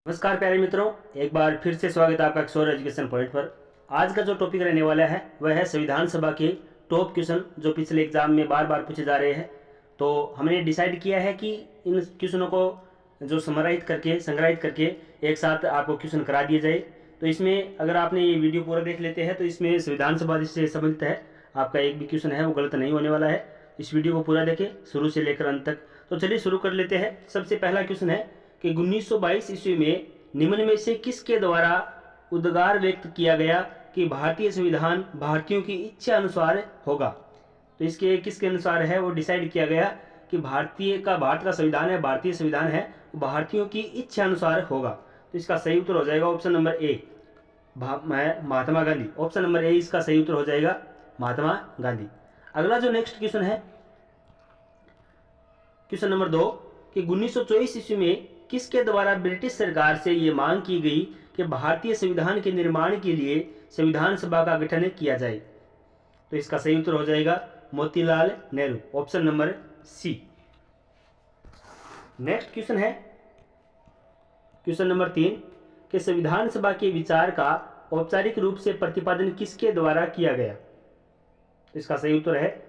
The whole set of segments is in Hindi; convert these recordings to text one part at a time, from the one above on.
नमस्कार प्यारे मित्रों, एक बार फिर से स्वागत है आपका किशोर एजुकेशन पॉइंट पर। आज का जो टॉपिक रहने वाला है वह है संविधान सभा के टॉप क्वेश्चन जो पिछले एग्जाम में बार बार पूछे जा रहे हैं। तो हमने डिसाइड किया है कि इन क्वेश्चनों को जो संग्रहित करके एक साथ आपको क्वेश्चन करा दिए जाए। तो इसमें अगर आपने ये वीडियो पूरा देख लेते हैं तो इसमें संविधान सभा से संबंधित है, आपका एक भी क्वेश्चन है वो गलत नहीं होने वाला है। इस वीडियो को पूरा देखें शुरू से लेकर अंत तक। तो चलिए शुरू कर लेते हैं। सबसे पहला क्वेश्चन है कि 1922 ईस्वी में निम्न में से किसके द्वारा उद्गार व्यक्त किया गया कि भारतीय संविधान भारतीयों की इच्छा अनुसार होगा। तो इसके किसके अनुसार है वो डिसाइड किया गया कि भारत का संविधान है, भारतीय संविधान है, भारतीयों की इच्छा अनुसार होगा। तो इसका सही उत्तर हो जाएगा ऑप्शन नंबर ए, महात्मा गांधी। ऑप्शन नंबर ए इसका सही उत्तर हो जाएगा, महात्मा गांधी। अगला जो नेक्स्ट क्वेश्चन है, क्वेश्चन नंबर 2 कि 1924 ईस्वी में किसके द्वारा ब्रिटिश सरकार से ये मांग की गई कि भारतीय संविधान के निर्माण के लिए संविधान सभा का गठन किया जाए। तो इसका सही उत्तर हो जाएगा Motilal Nehru. Option number C. Next question है क्वेश्चन नंबर 3 कि संविधान सभा के विचार का औपचारिक रूप से प्रतिपादन किसके द्वारा किया गया। तो इसका सही उत्तर है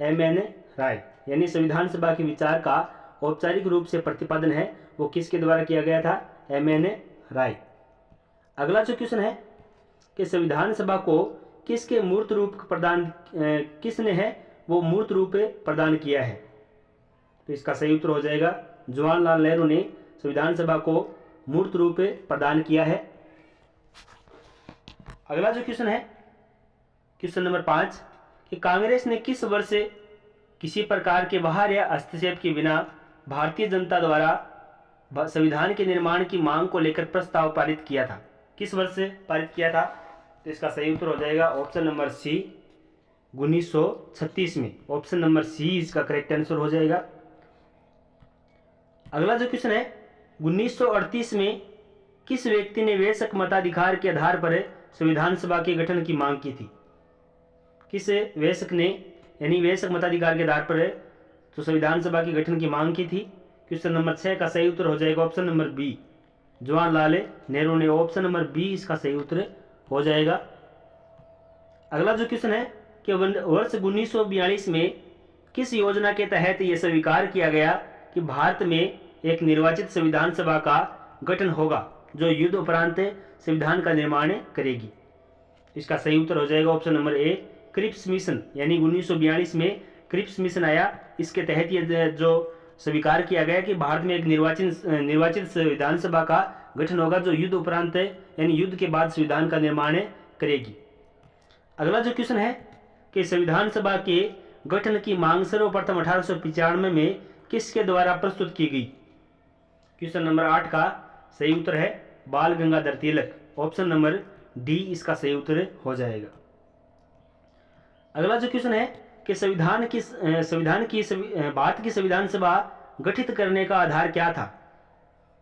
M.N. राय। यानी संविधान सभा के विचार का औपचारिक रूप से प्रतिपादन है वो किसके द्वारा किया गया था, M.N. राय। अगला जो क्वेश्चन है कि संविधान सभा को किसने है वो मूर्त रूप प्रदान किया है। तो इसका सही उत्तर हो जाएगा जवाहरलाल नेहरू ने संविधान सभा को मूर्त रूप प्रदान किया है। अगला जो क्वेश्चन है क्वेश्चन नंबर 5 कि कांग्रेस ने किस वर्ष किसी प्रकार के बाहर या हस्तक्षेप के बिना भारतीय जनता द्वारा संविधान के निर्माण की मांग को लेकर प्रस्ताव पारित किया था। किस वर्ष से पारित किया था। तो इसका सही उत्तर हो जाएगा ऑप्शन नंबर सी 1936 में। ऑप्शन नंबर सी इसका करेक्ट आंसर हो जाएगा। अगला जो क्वेश्चन है 1938 में किस व्यक्ति ने वयस्क मताधिकार के आधार पर संविधान सभा के गठन की मांग की थी। किस वयस्क ने यानी वयस्क मताधिकार के आधार पर तो संविधान सभा के गठन की मांग की थी। क्वेश्चन नंबर 6 का सही उत्तर हो जाएगा option number B, Jawaharlal Nehru ने। ऑप्शन नंबर बी इसका सही उत्तर हो जाएगा। अगला जो क्वेश्चन है कि वर्ष 1942 में किस योजना के तहत यह स्वीकार किया गया कि भारत में एक निर्वाचित संविधान सभा का गठन होगा जो युद्ध उपरांत संविधान का निर्माण करेगी। इसका सही उत्तर हो जाएगा option number A, Cripps mission. यानी 1942 में क्रिप्स मिशन आया, इसके तहत ये जो स्वीकार किया गया कि भारत में एक निर्वाचित संविधान सभा का गठन होगा जो युद्ध उपरांत यानी युद्ध के बाद संविधान का निर्माण करेगी। अगला जो क्वेश्चन है कि संविधान सभा के गठन की मांग सर्वप्रथम 1895 में किसके द्वारा प्रस्तुत की गई। क्वेश्चन नंबर 8 का सही उत्तर है बाल Gangadhar Tilak. Option number D इसका सही उत्तर हो जाएगा। अगला जो क्वेश्चन है कि भारत की संविधान सभा गठित करने का आधार क्या था।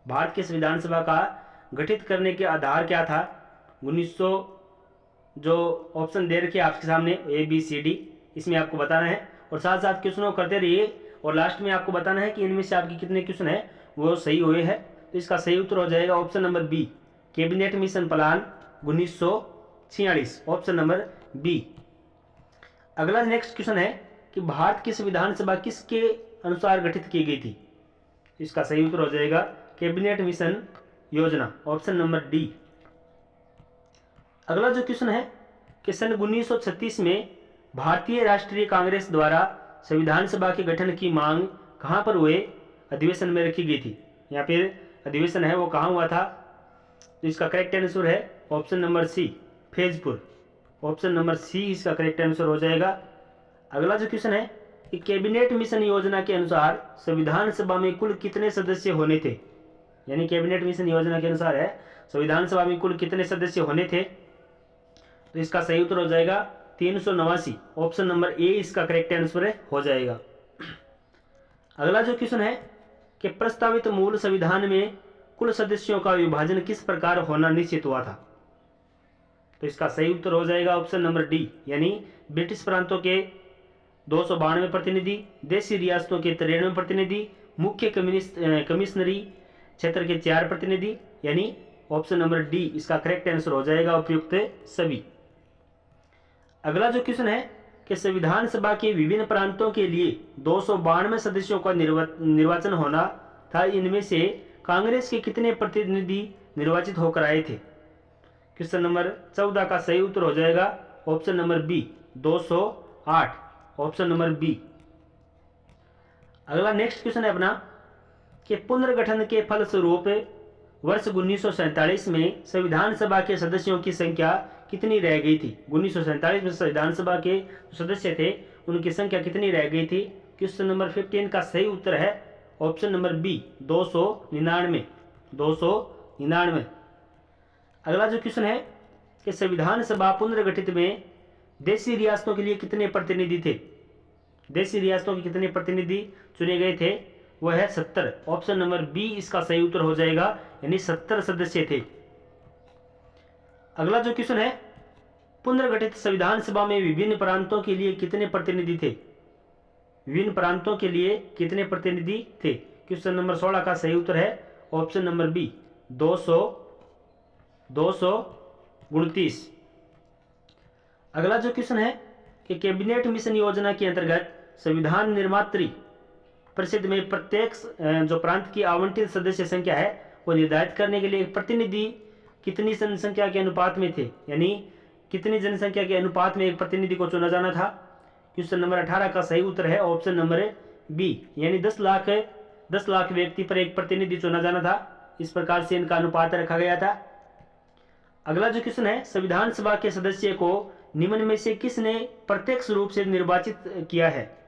भारत की संविधान सभा का गठित करने के आधार क्या था। 1900 जो ऑप्शन दे रखे आपके सामने ABCD, इसमें आपको बताना है और साथ साथ क्वेश्चनों करते रहिए और लास्ट में आपको बताना है कि इनमें से आपके कितने क्वेश्चन है वो सही हुए हैं। तो इसका सही उत्तर हो जाएगा option number B, cabinet mission plan 1946। Option number B. अगला नेक्स्ट क्वेश्चन है कि भारत की संविधान सभा किसके अनुसार गठित की गई थी। इसका सही उत्तर हो जाएगा कैबिनेट मिशन योजना। Option number D. अगला जो क्वेश्चन है कि सन 1936 में भारतीय राष्ट्रीय कांग्रेस द्वारा संविधान सभा के गठन की मांग कहां पर हुए अधिवेशन में रखी गई थी। या फिर अधिवेशन है वो कहां हुआ था। तो इसका करेक्ट आंसर है option number C, Faizpur. Option number C इसका करेक्ट आंसर हो जाएगा। अगला जो क्वेश्चन है कि कैबिनेट मिशन योजना के अनुसार संविधान सभा में कुल कितने सदस्य होने थे। यानी कैबिनेट मिशन योजना के अनुसार है संविधान सभा में कुल कितने सदस्य होने थे। तो इसका सही उत्तर हो जाएगा 389। ऑप्शन नंबर ए इसका करेक्ट आंसर हो जाएगा। अगला जो क्वेश्चन है कि प्रस्तावित मूल संविधान में कुल सदस्यों का विभाजन किस प्रकार होना निश्चित हुआ था। तो इसका सही उत्तर हो जाएगा ऑप्शन नंबर डी, यानी ब्रिटिश प्रांतों के 292 प्रतिनिधि, देशी रियासतों के 93 प्रतिनिधि, मुख्य कमिश्नरी क्षेत्र के 4 प्रतिनिधि, यानी ऑप्शन नंबर डी इसका करेक्ट आंसर हो जाएगा, उपयुक्त सभी। अगला जो क्वेश्चन है कि संविधान सभा के विभिन्न प्रांतों के लिए 292 सदस्यों का निर्वाचन होना था, इनमें से कांग्रेस के कितने प्रतिनिधि निर्वाचित होकर आए थे? क्वेश्चन नंबर 14 का सही उत्तर हो जाएगा option number B 208, option number B. अगला नेक्स्ट क्वेश्चन है अपना कि पुनर्गठन के फलस्वरूप वर्ष 1947 में संविधान सभा के सदस्यों की संख्या कितनी रह गई थी? 1947 में संविधान सभा के सदस्य थे उनकी संख्या कितनी रह गई थी? क्वेश्चन नंबर 15 का सही उत्तर है ऑप्शन नंबर बी 299, 299। अगला जो क्वेश्चन है कि संविधान सभा पुनर्गठित में देशी रियासतों के लिए कितने प्रतिनिधि थे? देशी रियासतों के कितने प्रतिनिधि चुने गए थे? वह है 70, ऑप्शन नंबर बी इसका सही उत्तर हो जाएगा, यानी 70 सदस्य थे। अगला जो क्वेश्चन है पुनर्गठित संविधान सभा में विभिन्न प्रांतों के लिए कितने प्रतिनिधि थे? विभिन्न प्रांतों के लिए कितने प्रतिनिधि थे? क्वेश्चन नंबर 16 का सही उत्तर है ऑप्शन नंबर बी 229। अगला जो क्वेश्चन है कि कैबिनेट मिशन योजना के अंतर्गत संविधान निर्मात्री परिषद में प्रत्येक जो प्रांत की आवंटित सदस्य संख्या है वो निर्धारित करने के लिए एक प्रतिनिधि कितनी जनसंख्या के अनुपात में थे, यानी कितनी जनसंख्या के अनुपात में एक प्रतिनिधि को चुना जाना था? क्वेश्चन नंबर 18 का सही उत्तर है ऑप्शन नंबर बी, यानी 10 लाख व्यक्ति पर एक प्रतिनिधि चुना जाना था। इस प्रकार से इनका अनुपात रखा गया था। अगला जो क्वेश्चन है संविधान सभा के सदस्य को निम्न में से किसने प्रत्यक्ष रूप से निर्वाचित किया है?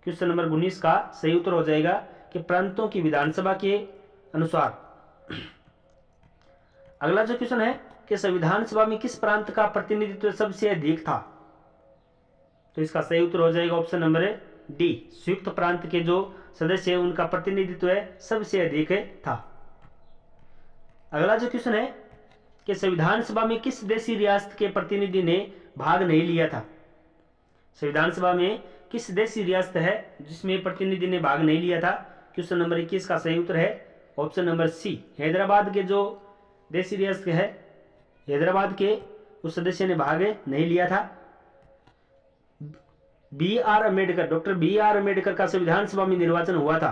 क्वेश्चन नंबर 19 का सही उत्तर हो जाएगा कि प्रांतों की विधानसभा के अनुसार। अगला जो क्वेश्चन है कि संविधान सभा में किस प्रांत का प्रतिनिधित्व सबसे अधिक था? तो इसका सही उत्तर हो जाएगा ऑप्शन नंबर डी, संयुक्त प्रांत के जो सदस्य हैं उनका प्रतिनिधित्व सबसे अधिक था। अगला जो क्वेश्चन है कि संविधान सभा में किस देशी रियासत के प्रतिनिधि ने भाग नहीं लिया था? संविधान सभा में किस देशी रियासत है जिसमें प्रतिनिधि ने भाग नहीं लिया था? क्वेश्चन नंबर 21 का सही उत्तर है ऑप्शन नंबर सी, हैदराबाद के जो देशी रियासत है हैदराबाद के उस सदस्य ने भाग नहीं लिया था। डॉक्टर बी आर अम्बेडकर का संविधान सभा में निर्वाचन हुआ था,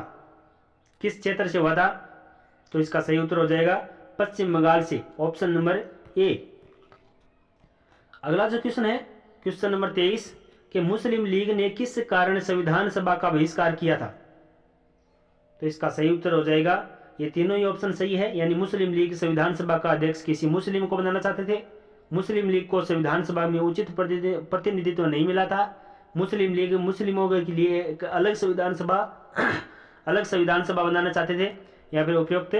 किस क्षेत्र से हुआ था? तो इसका सही उत्तर हो जाएगा पश्चिम बंगाल से, ऑप्शन नंबर ए। अगला जो क्वेश्चन है क्वेश्चन नंबर 23 कि मुस्लिम लीग ने किस कारण संविधान सभा का बहिष्कार किया था? तो इसका सही उत्तर हो जाएगा, ये तीनों ही ऑप्शन सही है, यानी मुस्लिम लीग संविधान सभा का अध्यक्ष किसी मुस्लिम को बनाना चाहते थे। मुस्लिम लीग को संविधान सभा में उचित प्रतिनिधित्व नहीं मिला था। मुस्लिम लीग मुस्लिमों के लिए एक अलग संविधान सभा बनाना चाहते थे, या फिर उपयुक्त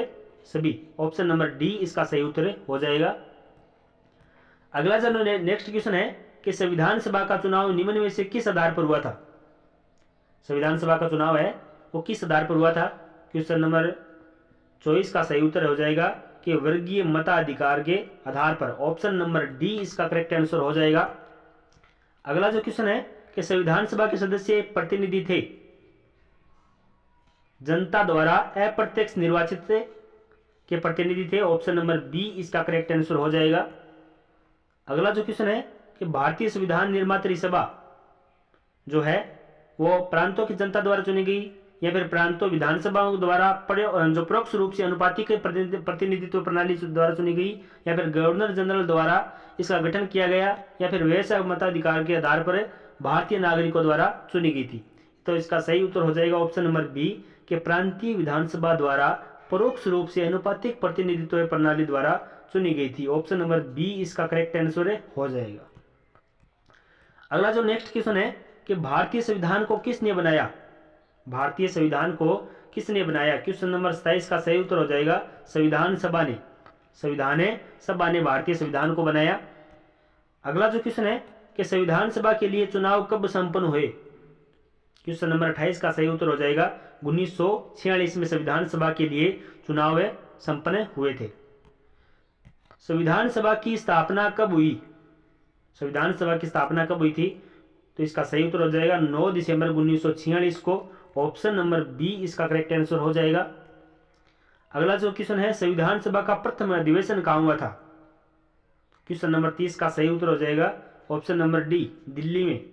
सभी, ऑप्शन नंबर डी इसका सही उत्तर हो जाएगा। अगला जो नेक्स्ट क्वेश्चन है कि संविधान सभा का चुनाव निम्न में से किस आधार पर हुआ था? संविधान सभा का चुनाव है वो किस आधार पर हुआ था? क्वेश्चन नंबर 24 का सही उत्तर हो जाएगा कि वर्गीय मताधिकार के आधार पर, ऑप्शन नंबर डी इसका करेक्ट आंसर हो जाएगा। अगला जो क्वेश्चन है कि संविधान सभा के सदस्य प्रतिनिधि थे जनता द्वारा अप्रत्यक्ष निर्वाचित के प्रतिनिधि थे, ऑप्शन नंबर बी इसका करेक्ट आंसर हो जाएगा। अगला जो क्वेश्चन है कि भारतीय संविधान निर्मात्री सभा जो है वो प्रांतों की जनता द्वारा चुनी गई या फिर प्रांतों विधानसभाओं द्वारा जो परोक्ष रूप से अनुपातिक प्रतिनिधित्व प्रणाली द्वारा चुनी गई, या फिर गवर्नर जनरल द्वारा इसका गठन किया गया, या फिर वैसा मताधिकार के आधार पर भारतीय नागरिकों द्वारा चुनी गई थी? तो इसका सही उत्तर हो जाएगा ऑप्शन नंबर बी कि प्रांतीय विधानसभा द्वारा परोक्ष रूप से अनुपातिक प्रतिनिधित्व प्रणाली द्वारा चुनी गई थी, ऑप्शन नंबर बी इसका करेक्ट आंसर हो जाएगा। अगला जो नेक्स्ट क्वेश्चन है कि भारतीय संविधान को किसने बनाया? भारतीय संविधान को किसने बनाया? क्वेश्चन नंबर 27 का सही उत्तर हो जाएगा संविधान सभा ने। संविधान सभा ने भारतीय संविधान को बनाया। अगला जो क्वेश्चन है कि संविधान सभा के लिए चुनाव कब संपन्न हुए? क्वेश्चन नंबर 28 का सही उत्तर हो जाएगा 1946 में संविधान सभा के लिए चुनाव संपन्न हुए थे। संविधान सभा की स्थापना कब हुई? संविधान सभा की स्थापना कब हुई थी? तो इसका सही उत्तर हो जाएगा 9 दिसंबर 1946 को, ऑप्शन नंबर बी इसका करेक्ट आंसर हो जाएगा। अगला जो क्वेश्चन है, संविधान सभा का प्रथम अधिवेशन कहाँ हुआ था? क्वेश्चन नंबर 30 का सही उत्तर हो जाएगा ऑप्शन नंबर डी, दिल्ली में।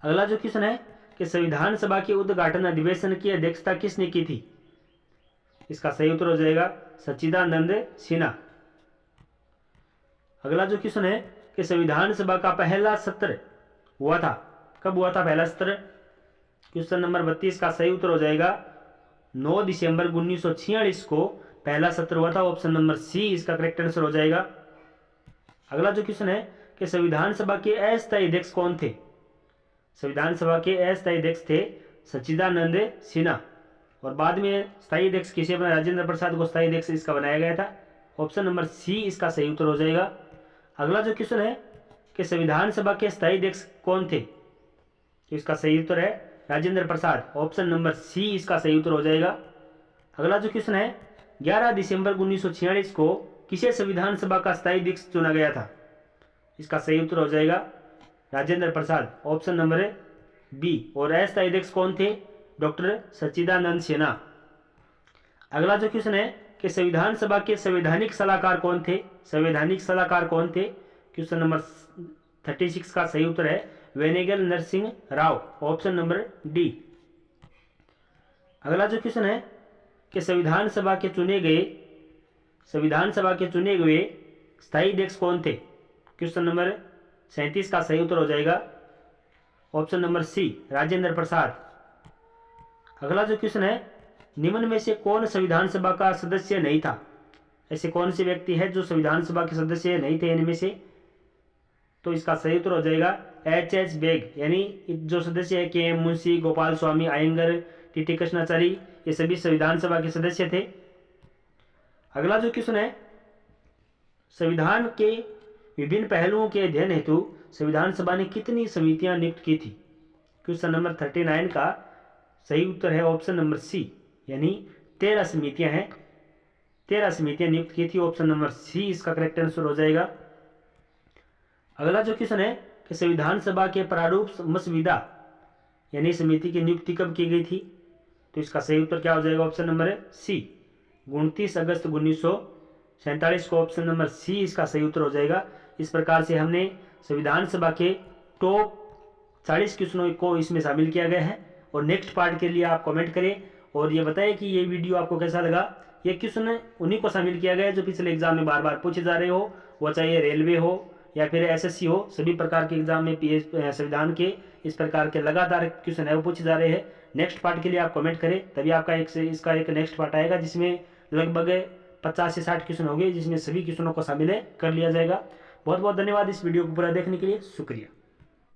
अगला जो क्वेश्चन है कि संविधान सभा के उद्घाटन अधिवेशन की अध्यक्षता किसने की थी? इसका सही उत्तर हो जाएगा सच्चिदानंद सिन्हा। अगला जो क्वेश्चन है कि संविधान सभा का पहला सत्र हुआ था, कब हुआ था पहला सत्र? क्वेश्चन नंबर 32 का सही उत्तर हो जाएगा 9 दिसंबर 1946 को पहला सत्र हुआ था, ऑप्शन नंबर सी इसका करेक्ट आंसर हो जाएगा। अगला जो क्वेश्चन है कि संविधान सभा के अस्थायी अध्यक्ष कौन थे? संविधान सभा के अस्थायी अध्यक्ष थे सच्चिदानंद सिन्हा, और बाद में स्थायी अध्यक्ष किसे बना? राजेंद्र प्रसाद को स्थायी अध्यक्ष इसका बनाया गया था, ऑप्शन नंबर सी इसका सही उत्तर हो जाएगा। अगला जो क्वेश्चन है कि संविधान सभा के स्थायी अध्यक्ष कौन थे? तो इसका सही उत्तर है Rajendra Prasad, option number C इसका सही उत्तर हो जाएगा। अगला जो क्वेश्चन है 11 दिसंबर 1946 को किसे संविधान सभा का स्थायी अध्यक्ष चुना गया था? इसका सही उत्तर हो जाएगा Rajendra Prasad, option number B, और अस्थायी अध्यक्ष कौन थे? डॉक्टर सच्चिदानंद सिन्हा। अगला जो क्वेश्चन है कि संविधान सभा के संवैधानिक सलाहकार कौन थे? संवैधानिक सलाहकार कौन थे? क्वेश्चन नंबर 36 का सही उत्तर है वेनेगल Narasimha Rao, option number D. अगला जो क्वेश्चन है कि संविधान सभा के चुने हुए स्थायी अध्यक्ष कौन थे? क्वेश्चन नंबर 37 का सही उत्तर हो जाएगा ऑप्शन नंबर सी, राजेंद्र प्रसाद। अगला जो क्वेश्चन है, निम्न में से कौन संविधान सभा का सदस्य नहीं था? ऐसे कौन से व्यक्ति है जो संविधान सभा के सदस्य नहीं थे इनमें से? तो इसका सही उत्तर हो जाएगा H.H. बेग, यानी जो सदस्य है के एम मुंशी, गोपाल स्वामी अयंगर, टी कृष्णाचारी, ये सभी संविधान सभा के सदस्य थे। अगला जो क्वेश्चन है, संविधान के विभिन्न पहलुओं के अध्ययन हेतु संविधान सभा ने कितनी समितियां नियुक्त की थी? क्वेश्चन नंबर 39 का सही उत्तर है ऑप्शन नंबर सी, यानी 13 समितियां हैं, 13 समितियां नियुक्त की थी, ऑप्शन नंबर सी इसका करेक्ट आंसर हो जाएगा। अगला जो क्वेश्चन है कि संविधान सभा के प्रारूप मसविदा यानी समिति की नियुक्ति कब की गई थी? तो इसका सही उत्तर क्या हो जाएगा? ऑप्शन नंबर सी, 29 अगस्त 1947 को, ऑप्शन नंबर सी इसका सही उत्तर हो जाएगा। इस प्रकार से हमने संविधान सभा के टॉप 40 क्वेश्चनों को इसमें शामिल किया गया है, और नेक्स्ट पार्ट के लिए आप कमेंट करें और ये बताएं कि ये वीडियो आपको कैसा लगा। ये क्वेश्चन उन्हीं को शामिल किया गया है जो पिछले एग्जाम में बार बार पूछे जा रहे हो, वो चाहे रेलवे हो या फिर एसएससी हो, सभी प्रकार के एग्जाम में संविधान के इस प्रकार के लगातार क्वेश्चन है वो पूछे जा रहे हैं। नेक्स्ट पार्ट के लिए आप कमेंट करें, तभी आपका इसका एक नेक्स्ट पार्ट आएगा जिसमें लगभग 50 से 60 क्वेश्चन होंगे, जिसमें सभी क्वेश्चनों को शामिल कर लिया जाएगा। बहुत बहुत धन्यवाद इस वीडियो को पूरा देखने के लिए, शुक्रिया।